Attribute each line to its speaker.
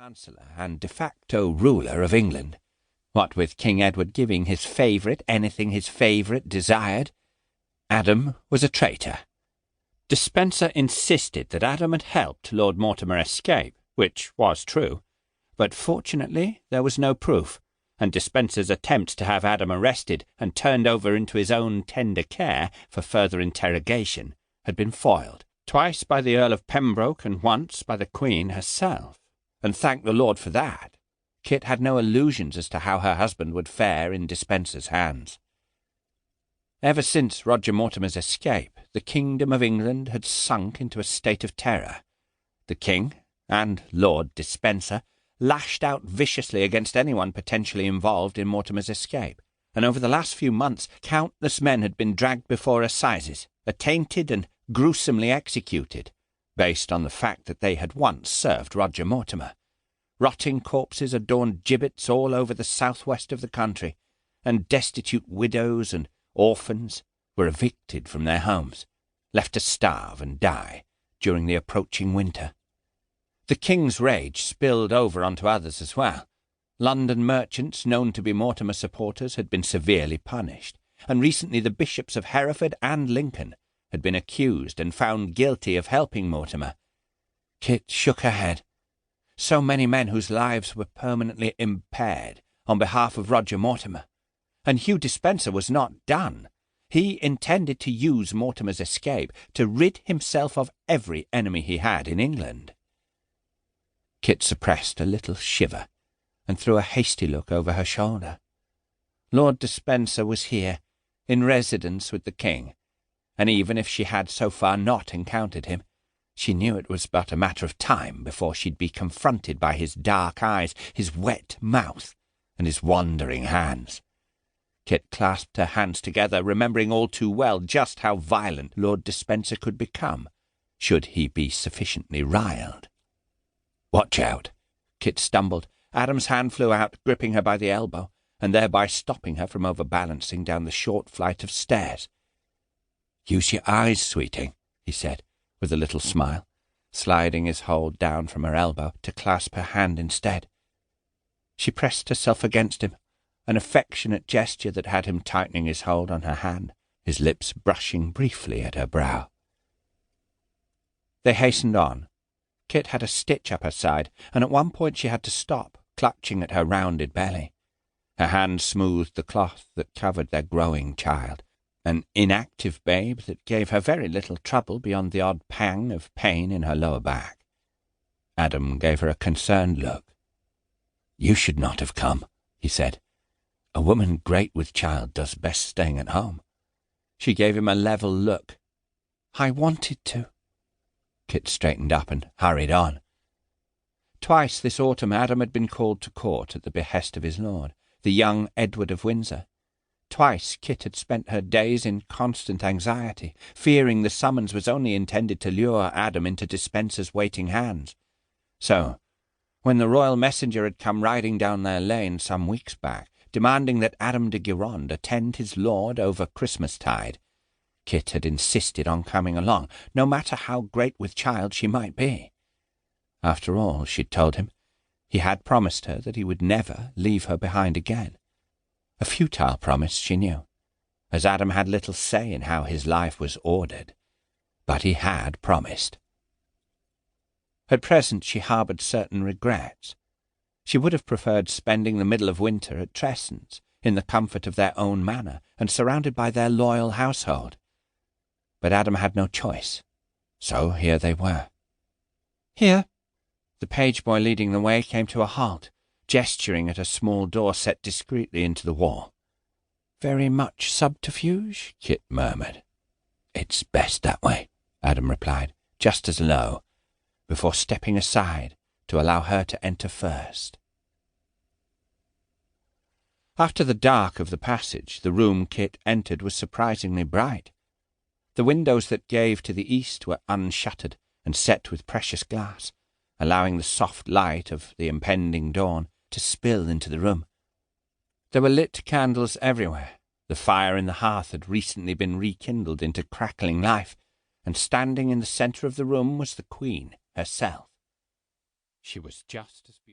Speaker 1: chancellor and de facto ruler of England, what with King Edward giving his favourite anything his favourite desired, Adam was a traitor. Despenser insisted that Adam had helped Lord Mortimer escape, which was true, but fortunately there was no proof, and Despenser's attempts to have Adam arrested and turned over into his own tender care for further interrogation had been foiled, twice by the Earl of Pembroke and once by the Queen herself, and thank the Lord for that. Kit had no illusions as to how her husband would fare in Despenser's hands. Ever since Roger Mortimer's escape, the kingdom of England had sunk into a state of terror. The King and Lord Despenser lashed out viciously against anyone potentially involved in Mortimer's escape, and over the last few months countless men had been dragged before assizes, attainted and gruesomely executed, based on the fact that they had once served Roger Mortimer. Rotting corpses adorned gibbets all over the southwest of the country, and destitute widows and orphans were evicted from their homes, left to starve and die during the approaching winter. The King's rage spilled over onto others as well. London merchants known to be Mortimer supporters had been severely punished, and recently the bishops of Hereford and Lincoln had been accused and found guilty of helping Mortimer. Kit shook her head. So many men whose lives were permanently impaired on behalf of Roger Mortimer. And Hugh Despenser was not done. He intended to use Mortimer's escape to rid himself of every enemy he had in England. Kit suppressed a little shiver and threw a hasty look over her shoulder. Lord Despenser was here, in residence with the King, and even if she had so far not encountered him, she knew it was but a matter of time before she'd be confronted by his dark eyes, his wet mouth, and his wandering hands. Kit clasped her hands together, remembering all too well just how violent Lord Despenser could become, should he be sufficiently riled. "Watch out!" Kit stumbled. Adam's hand flew out, gripping her by the elbow, and thereby stopping her from overbalancing down the short flight of stairs. "Use your eyes, sweeting," he said, with a little smile, sliding his hold down from her elbow to clasp her hand instead. She pressed herself against him, an affectionate gesture that had him tightening his hold on her hand, his lips brushing briefly at her brow. They hastened on. Kit had a stitch up her side, and at one point she had to stop, clutching at her rounded belly. Her hand smoothed the cloth that covered their growing child, an inactive babe that gave her very little trouble beyond the odd pang of pain in her lower back. Adam gave her a concerned look. "You should not have come," he said. "A woman great with child does best staying at home." She gave him a level look. "I wanted to." Kit straightened up and hurried on. Twice this autumn Adam had been called to court at the behest of his lord, the young Edward of Windsor. Twice Kit had spent her days in constant anxiety, fearing the summons was only intended to lure Adam into Despenser's waiting hands. So, when the royal messenger had come riding down their lane some weeks back, demanding that Adam de Guirande attend his lord over Christmastide, Kit had insisted on coming along, no matter how great with child she might be. After all, she'd told him, he had promised her that he would never leave her behind again. A futile promise, she knew, as Adam had little say in how his life was ordered, but he had promised. At present she harboured certain regrets. She would have preferred spending the middle of winter at Tressens, in the comfort of their own manor, and surrounded by their loyal household. But Adam had no choice, so here they were. "Here." The page boy leading the way came to a halt, gesturing at a small door set discreetly into the wall. "Very much subterfuge?" Kit murmured. "It's best that way," Adam replied, just as low, before stepping aside to allow her to enter first. After the dark of the passage, the room Kit entered was surprisingly bright. The windows that gave to the east were unshuttered and set with precious glass, allowing the soft light of the impending dawn to spill into the room. There were lit candles everywhere. The fire in the hearth had recently been rekindled into crackling life, and standing in the centre of the room was the Queen herself. She was just as beautiful.